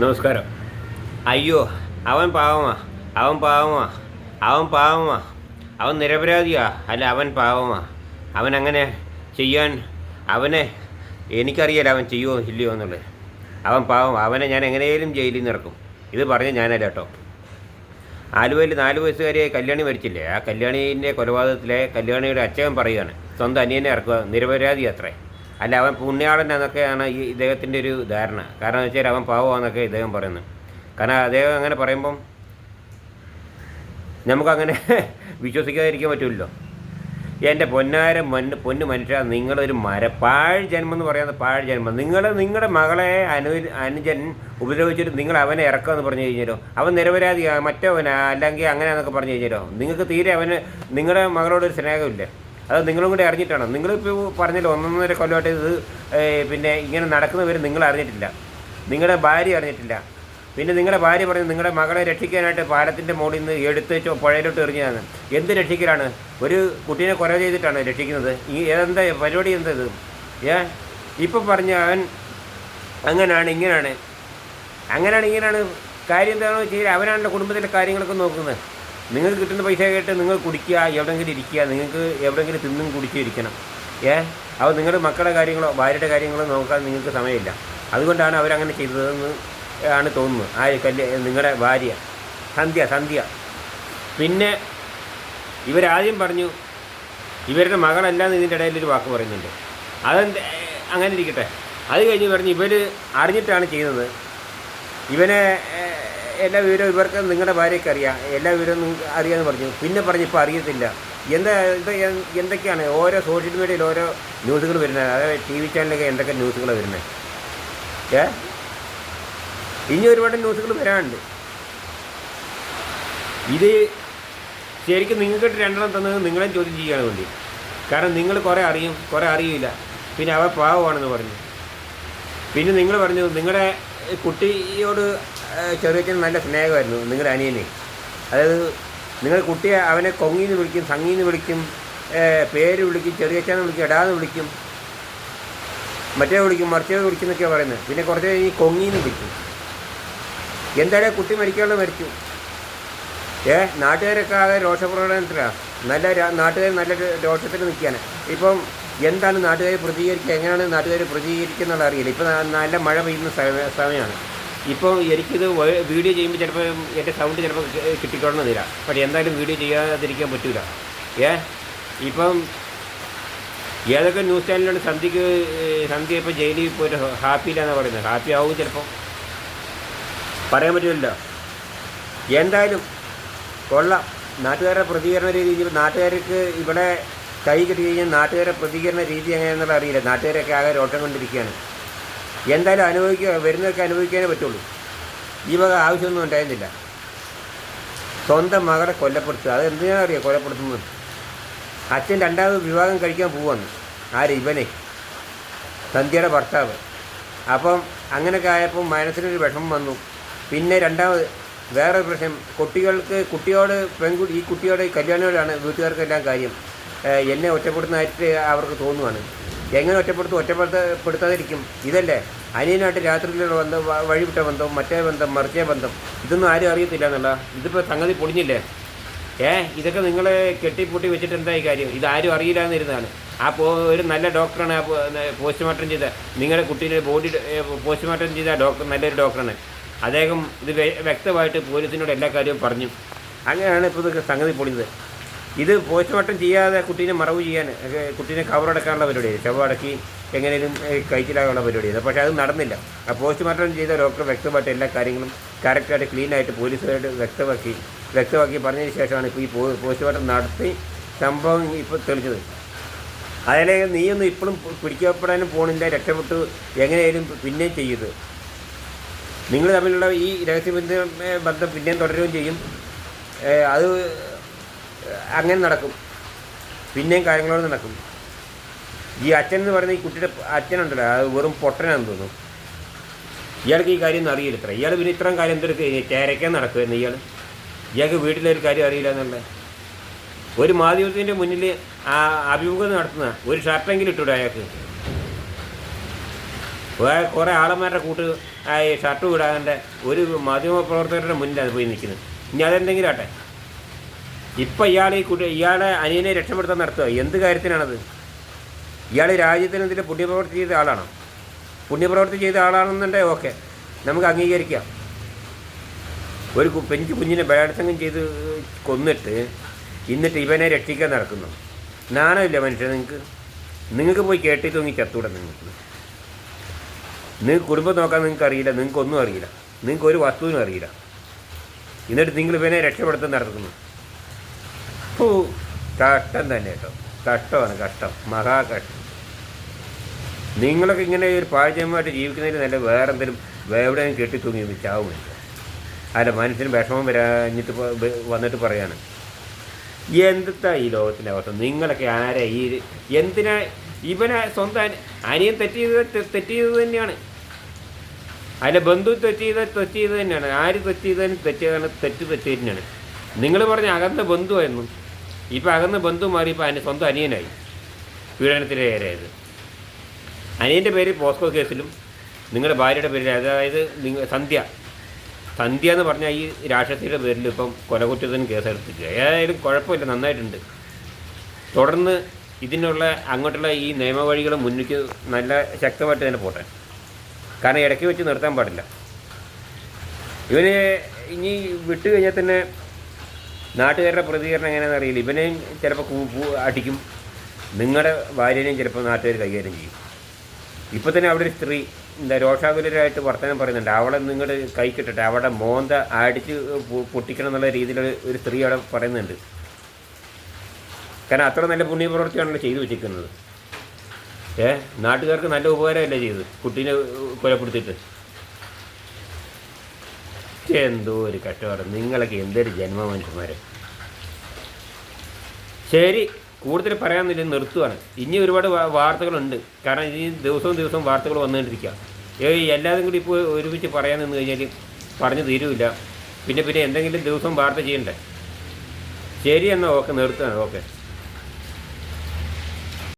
നമസ്കാരം. അയ്യോ, അവൻ പാവമാ, അവൻ പാവമാ, അവൻ പാവമാ, അവൻ നിരപരാധിയാ. അല്ല, അവൻ പാവമാ. അവൻ അങ്ങനെ ചെയ്യാൻ അവനെ എനിക്കറിയില്ല അവൻ ചെയ്യുമോ ഇല്ലയോ എന്നുള്ളത്. അവൻ പാവം, അവനെ ഞാൻ എങ്ങനെയും ജയിലിൽ നിന്ന് ഇറക്കും. ഇത് പറഞ്ഞ് ഞാനല്ല കേട്ടോ. ആലുവയിൽ 4 വയസ്സുകാരിയായി കല്യാണി മരിച്ചില്ലേ, ആ കല്യാണീൻ്റെ കൊലപാതകത്തിലെ കല്യാണിയുടെ അച്ഛൻ പറയുകയാണ് സ്വന്തം അനിയനെ ഇറക്കുക, നിരപരാധി അത്രേ. അല്ല, അവൻ പുണ്യാളൻ എന്നൊക്കെയാണ് ഈ ഇദ്ദേഹത്തിൻ്റെ ഒരു ധാരണ. കാരണം എന്ന് വെച്ചാൽ അവൻ പാവമാണെന്നൊക്കെ ഇദ്ദേഹം പറയുന്നത്. കാരണം അദ്ദേഹം അങ്ങനെ പറയുമ്പം നമുക്കങ്ങനെ വിശ്വസിക്കാതിരിക്കാൻ പറ്റുമല്ലോ. എൻ്റെ പൊന്നു മനുഷ്യ, നിങ്ങളൊരു പാഴ് ജന്മം എന്ന് പറയാവുന്ന പാഴ് ജന്മം. നിങ്ങളുടെ മകളെ അനുജൻ ഉപദ്രവിച്ചിട്ട് നിങ്ങൾ അവനെ ഇറക്കുമെന്ന് പറഞ്ഞു കഴിഞ്ഞാലോ, അവൻ നിരപരാധിയാണ്, മറ്റവനാ അല്ലെങ്കിൽ അങ്ങനെയാണെന്നൊക്കെ പറഞ്ഞു കഴിഞ്ഞാലോ, നിങ്ങൾക്ക് തീരെ നിങ്ങളുടെ മകളോടൊരു സ്നേഹമില്ലേ? അത് നിങ്ങളും കൂടി അറിഞ്ഞിട്ടാണ്. നിങ്ങളിപ്പോൾ പറഞ്ഞല്ലോ 1.5 കൊല്ലമായിട്ട് ഇത് പിന്നെ ഇങ്ങനെ നടക്കുന്നവർ നിങ്ങൾ അറിഞ്ഞിട്ടില്ല, നിങ്ങളുടെ ഭാര്യ അറിഞ്ഞിട്ടില്ല. പിന്നെ നിങ്ങളുടെ ഭാര്യ പറഞ്ഞു നിങ്ങളുടെ മകളെ രക്ഷിക്കാനായിട്ട് പാലത്തിൻ്റെ മുകളിൽ നിന്ന് എടുത്ത് പുഴയിലോട്ട് എറിഞ്ഞതാണ്. എന്ത് രക്ഷിക്കലാണ്? ഒരു കുട്ടീനെ കൊല ചെയ്തിട്ടാണ് രക്ഷിക്കുന്നത്. എന്താ പരിപാടി? എന്താ ഇത്? ഇപ്പം പറഞ്ഞ അവൻ അങ്ങനെയാണ് ഇങ്ങനെയാണ് കാര്യം. എന്താണെന്ന് വെച്ച് കഴിഞ്ഞാൽ അവനാണല്ലോ കുടുംബത്തിലെ കാര്യങ്ങളൊക്കെ നോക്കുന്നത്. നിങ്ങൾക്ക് കിട്ടുന്ന പൈസ കേട്ട് നിങ്ങൾ കുടിക്കുക, എവിടെയെങ്കിലും ഇരിക്കുക, നിങ്ങൾക്ക് എവിടെയെങ്കിലും തിന്നും കുടിച്ചിരിക്കണം. അപ്പോൾ നിങ്ങളുടെ മക്കളുടെ കാര്യങ്ങളോ ഭാര്യയുടെ കാര്യങ്ങളോ നോക്കാൻ നിങ്ങൾക്ക് സമയമില്ല. അതുകൊണ്ടാണ് അവരങ്ങനെ ചെയ്തതെന്ന് ആണ് തോന്നുന്നത്. നിങ്ങളുടെ ഭാര്യ സന്ധ്യ. പിന്നെ ഇവരാദ്യം പറഞ്ഞു ഇവരുടെ മകളല്ലാന്ന് ഇതിൻ്റെ ഇടയിലൊരു വാക്ക് പറയുന്നുണ്ട്. അതെന്ത് അങ്ങനെ ഇരിക്കട്ടെ. അത് കഴിഞ്ഞ് പറഞ്ഞ് ഇവർ അറിഞ്ഞിട്ടാണ് ചെയ്യുന്നത്. ഇവനെ എല്ലാ വിവരവും ഇവർക്ക് നിങ്ങളുടെ ഭാര്യയ്ക്ക് അറിയാം, എല്ലാ വിവരവും അറിയാമെന്ന് പറഞ്ഞു. പിന്നെ പറഞ്ഞ് ഇപ്പോൾ അറിയത്തില്ല. എന്തൊക്കെയാണ് ഓരോ സോഷ്യൽ മീഡിയയിൽ ഓരോ ന്യൂസുകൾ വരുന്നത്. അതായത് TV ചാനലൊക്കെ എന്തൊക്കെ ന്യൂസുകളാണ് വരുന്നത്. ഇനി ഒരുപാട് ന്യൂസുകൾ വരാനുണ്ട്. ഇത് ശരിക്കും നിങ്ങൾക്ക് 2 തന്നത് നിങ്ങളെ ചോദ്യം ചെയ്യാൻ വേണ്ടി. കാരണം നിങ്ങൾ കുറേ അറിയും, കുറേ അറിയില്ല. പിന്നെ അവ പാവമാണെന്ന് പറഞ്ഞു. പിന്നെ നിങ്ങൾ പറഞ്ഞു നിങ്ങളുടെ കുട്ടിയോട് ചെറിയച്ഛന് നല്ല സ്നേഹമായിരുന്നു നിങ്ങളുടെ അനിയനെ. അതായത് നിങ്ങൾ കുട്ടിയെ അവനെ കൊങ്ങിന്ന് വിളിക്കും, സംഗീന്ന് വിളിക്കും, പേര് വിളിക്കും, ചെറിയച്ഛനെ വിളിക്കും, എടാന്ന് വിളിക്കും, മറ്റേ വിളിക്കും, മറിച്ചത് വിളിക്കും എന്നൊക്കെയാണ് പറയുന്നത്. പിന്നെ കുറച്ച് കഴിഞ്ഞ് കൊങ്ങിന്ന് വിളിക്കും. എന്തായാലും കുട്ടി മരിച്ചു. നാട്ടുകാരൊക്കെ ആകെ രോഷപ്രകടനത്തിലാണ്. നാട്ടുകാർ നല്ല രോഷത്തിൽ നിൽക്കുകയാണ്. ഇപ്പം എന്താണ് നാട്ടുകാർ പ്രതികരിക്കുക, എങ്ങനെയാണ് നാട്ടുകാർ പ്രതികരിക്കുന്നത് അറിയില്ല. ഇപ്പം നല്ല മഴ പെയ്യുന്ന സമയമാണ്. ഇപ്പോൾ എനിക്കിത് വീഡിയോ ചെയ്യുമ്പോൾ ചിലപ്പോൾ എൻ്റെ സൗണ്ട് ചിലപ്പോൾ കിട്ടിക്കൊള്ളണമെന്നില്ല. പക്ഷേ എന്തായാലും വീഡിയോ ചെയ്യാതിരിക്കാൻ പറ്റില്ല. ഇപ്പം ഏതൊക്കെ ന്യൂസ് ചാനലിലാണ് സന്ധ്യ ഇപ്പോൾ ജയിലിൽ പോയിട്ട് ഹാപ്പിയില്ലാന്നാണ് പറയുന്നത്. ഹാപ്പി ആവും ചിലപ്പോൾ, പറയാൻ പറ്റില്ലല്ലോ. എന്തായാലും കൊള്ളാം. നാട്ടുകാരുടെ പ്രതികരണ രീതി, നാട്ടുകാർക്ക് ഇവിടെ കൈ കിട്ടി കഴിഞ്ഞാൽ നാട്ടുകാരുടെ പ്രതികരണ രീതി എങ്ങനെയാണെന്നുള്ള അറിയില്ല. നാട്ടുകാരൊക്കെ ആകെ രോട്ടം കൊണ്ടിരിക്കുകയാണ്. എന്തായാലും വരുന്നതൊക്കെ അനുഭവിക്കാനേ പറ്റുള്ളൂ. ഈ വക ആവശ്യമൊന്നും ഉണ്ടായിരുന്നില്ല. സ്വന്തം മകളെ കൊല്ലപ്പെടുത്തുക, അത് എന്തിനാണ് അറിയാം കൊലപ്പെടുത്തുന്നത്? അച്ഛൻ 2ാമത് വിവാഹം കഴിക്കാൻ പോവാന്ന്. ഇവനെ സന്ധ്യയുടെ ഭർത്താവ്. അപ്പം അങ്ങനെയൊക്കെ ആയപ്പോൾ മനസ്സിനൊരു വിഷമം വന്നു. പിന്നെ 2ാമത് വേറൊരു പ്രശ്നം, ഈ കുട്ടിയോട് കല്യാണിയോടാണ് വീട്ടുകാർക്കെല്ലാം കാര്യം. എന്നെ ഒറ്റപ്പെടുന്നതായിട്ട് അവർക്ക് തോന്നുവാണ്. എങ്ങനെ ഒറ്റപ്പെടുത്താതിരിക്കും? ഇതല്ലേ അനിയനായിട്ട് രാത്രിയിലുള്ള ബന്ധം, വഴിവിട്ട ബന്ധം, മറ്റേ ബന്ധം, മറിച്ചേ ബന്ധം, ഇതൊന്നും ആരും അറിയത്തില്ല എന്നുള്ള. ഇതിപ്പോൾ സംഗതി പൊളിഞ്ഞില്ലേ? ഇതൊക്കെ നിങ്ങളെ കെട്ടിപ്പൂട്ടി വെച്ചിട്ട് എന്തായി കാര്യം? ഇതാരും അറിയില്ല എന്നിരുന്നതാണ്. ഒരു നല്ല ഡോക്ടറാണ് പോസ്റ്റ്മോർട്ടം ചെയ്ത നിങ്ങളുടെ കുട്ടീൻ്റെ ബോഡി പോസ്റ്റ്മോർട്ടം ചെയ്ത ഡോക്ടർ, നല്ലൊരു ഡോക്ടറാണ്. അദ്ദേഹം ഇത് വ്യക്തമായിട്ട് പോലീസിനോട് എല്ലാ കാര്യവും പറഞ്ഞു. അങ്ങനെയാണ് ഇപ്പോൾ ഇതൊക്കെ സംഗതി പൊളിഞ്ഞത്. ഇത് പോസ്റ്റ്മോർട്ടം ചെയ്യാതെ കുട്ടീനെ മറവ് ചെയ്യാൻ, കുട്ടീനെ കവറടക്കാനുള്ള പരിപാടിയാണ്, ശവമടക്കി എങ്ങനെയും കഴിച്ചിലാകാനുള്ള പരിപാടിയാണ്. പക്ഷേ അത് നടന്നില്ല. ആ പോസ്റ്റ്മോർട്ടം ചെയ്ത ഡോക്ടർ വ്യക്തമായിട്ട് എല്ലാ കാര്യങ്ങളും കറക്റ്റായിട്ട് ക്ലീനായിട്ട് പോലീസുകാരുടെ വ്യക്തമാക്കി പറഞ്ഞതിന് ശേഷമാണ് ഇപ്പോൾ ഈ പോസ്റ്റ്മോർട്ടം നടത്തി സംഭവം ഇപ്പോൾ തെളിഞ്ഞത്. അതിലെ നീയൊന്നും ഇപ്പോഴും പിടിക്കപ്പെടാനും പോണില്ല, രക്ഷപ്പെട്ടു എങ്ങനെയായാലും പിന്നെയും ചെയ്യത്. നിങ്ങൾ തമ്മിലുള്ള ഈ ബന്ധം പിന്നെയും തുടരുകയും ചെയ്യും. അത് അങ്ങനെ നടക്കും, പിന്നെയും കാര്യങ്ങളോട് നടക്കും. ഈ അച്ഛൻ എന്ന് പറയുന്ന ഈ കുട്ടിയുടെ അച്ഛനുണ്ടല്ലോ, അത് വെറും പൊട്ടനാണെന്ന് തോന്നുന്നു. ഇയാൾക്ക് ഈ കാര്യമൊന്നും അറിയില്ല. ഇയാൾ പിന്നെ ഇത്രയും കാര്യം എന്തെടുക്കുക ചേരയ്ക്കാൻ നടക്കുമായിരുന്നു ഇയാൾക്ക് വീട്ടിലൊരു കാര്യം അറിയില്ല എന്നുള്ള. ഒരു മാധ്യമത്തിൻ്റെ മുന്നിൽ അഭിമുഖം നടത്തുന്ന ഒരു ഷർട്ടെങ്കിലും ഇട്ടൂടെ അയാൾക്ക്? കുറേ ആളന്മാരുടെ കൂട്ട് ഷർട്ട് വിടാതെ ഒരു മാധ്യമപ്രവർത്തകരുടെ മുന്നിലാണ് പോയി നിൽക്കുന്നത്. ഇനി അതെന്തെങ്കിലും ആട്ടെ. ഇപ്പം ഇയാളെ അനിയനെ രക്ഷപ്പെടുത്താൻ നടത്തുക എന്ത് കാര്യത്തിനാണത്? ഇയാൾ രാജ്യത്തിന് എന്തെങ്കിലും പുണ്യപ്രവൃത്തി ചെയ്ത ആളാണോ? പുണ്യപ്രവൃത്തി ചെയ്ത ആളാണെന്നുണ്ടെങ്കിൽ ഓക്കെ, നമുക്ക് അംഗീകരിക്കാം. ഒരു പെഞ്ച് കുഞ്ഞിനെ ബലാത്സംഗം ചെയ്ത് കൊന്നിട്ട് എന്നിട്ട് ഇവനെ രക്ഷിക്കാൻ നടക്കുന്നു. നാണമില്ല മനുഷ്യൻ നിങ്ങൾക്ക് പോയി കേട്ടി തൂങ്ങി ചത്തൂടെ. നിങ്ങൾക്ക് കുടുംബം നോക്കാൻ നിങ്ങൾക്ക് അറിയില്ല, നിങ്ങൾക്കൊന്നും അറിയില്ല, നിങ്ങൾക്ക് ഒരു വസ്തുവിനും അറിയില്ല. എന്നിട്ട് നിങ്ങൾ ഇവനെ രക്ഷപ്പെടുത്താൻ നടക്കുന്നു. കഷ്ടം തന്നെ കേട്ടോ, കഷ്ടമാണ്, കഷ്ടം, മഹാകഷ്ടം. നിങ്ങളൊക്കെ ഇങ്ങനെ ഒരു പാഴ്ചയമായിട്ട് ജീവിക്കുന്നതിന് നല്ല വേറെ എന്തെങ്കിലും എവിടെയും കെട്ടി തൂങ്ങി ചാവുമില്ല. അല്ല, മനുഷ്യന് വിഷമം വരാഞ്ഞിട്ട് വന്നിട്ട് പറയാണ് എന്താ ഈ ലോകത്തിൻ്റെ അവസ്ഥ. നിങ്ങളൊക്കെ ആരാ എന്തിനാ ഇവനെ സ്വന്തം അനിയൻ തെറ്റ് ചെയ്തത് തന്നെയാണ്. അതിലെ ബന്ധു തെറ്റ് ചെയ്തത് തന്നെയാണ്. ആര് തെറ്റ് ചെയ്തതിന് തെറ്റ് തന്നെയാണ്. നിങ്ങൾ പറഞ്ഞ അകന്ന ബന്ധുവായിരുന്നു, ഇപ്പം അകന്ന ബന്ധു മാറി ഇപ്പം സ്വന്തം അനിയനായി പീഡനത്തിനിരയായത്. അനിയൻ്റെ പേര് പോസ്കോ കേസിലും നിങ്ങളുടെ ഭാര്യയുടെ പേരിൽ, അതായത് സന്ധ്യ എന്ന് പറഞ്ഞാൽ ഈ രാഷ്ട്രീയത്തിൻ്റെ പേരിൽ ഇപ്പം കൊലകുറ്റത്തിന് കേസെടുത്തിട്ട് ഏതായാലും കുഴപ്പമില്ല, നന്നായിട്ടുണ്ട്. തുടർന്ന് ഇതിനുള്ള അങ്ങോട്ടുള്ള ഈ നിയമവഴികൾ മുന്നിലേക്ക് നല്ല ശക്തമായിട്ട് തന്നെ പോട്ടെ. കാരണം ഇടയ്ക്ക് വെച്ച് നിർത്താൻ പാടില്ല. ഇവന് ഇനി വിട്ട് കഴിഞ്ഞാൽ തന്നെ നാട്ടുകാരുടെ പ്രതികരണം എങ്ങനെയാണെന്ന് അറിയില്ല. ഇവനെയും ചിലപ്പോൾ അടിക്കും, നിങ്ങളുടെ ഭാര്യനെയും ചിലപ്പോൾ നാട്ടുകാർ കൈകാര്യം ചെയ്യും. ഇപ്പം തന്നെ അവിടെ ഒരു സ്ത്രീ രോഷാകുലരായിട്ട് വർത്തമാനം പറയുന്നുണ്ട്. അവളെ നിങ്ങൾ കൈ കിട്ടട്ടെ, അവളുടെ മോന്ത അടിച്ച് പൊട്ടിക്കണം എന്നുള്ള രീതിയിൽ ഒരു സ്ത്രീ അവിടെ പറയുന്നുണ്ട്. കാരണം അത്ര നല്ല പുണ്യപ്രവൃത്തിയാണല്ലോ ചെയ്തു വെച്ചിരിക്കുന്നത്. നാട്ടുകാർക്ക് നല്ല ഉപകാരമല്ലേ ചെയ്ത് കുട്ടീനെ കൊലപ്പെടുത്തിയിട്ട്. എന്തോ ഒരു കഷ്ടപ്പാട്. നിങ്ങളൊക്കെ എന്തൊരു ജന്മ മനുഷ്യന്മാരെ. ശരി, കൂടുതൽ പറയാമെന്നില്ല, നിർത്തുകയാണ്. ഇനി ഒരുപാട് വാർത്തകളുണ്ട്. കാരണം ഇനി ദിവസവും വാർത്തകൾ വന്നുകൊണ്ടിരിക്കുക. എല്ലാതും കൂടി ഇപ്പോൾ ഒരുമിച്ച് പറയാൻ നിന്ന് കഴിഞ്ഞാൽ പറഞ്ഞു തീരുമില്ല. പിന്നെ എന്തെങ്കിലും ദിവസം വാർത്ത ചെയ്യണ്ടേ. ശരി എന്നാൽ ഓക്കെ, നിർത്തുകയാണ്. ഓക്കെ.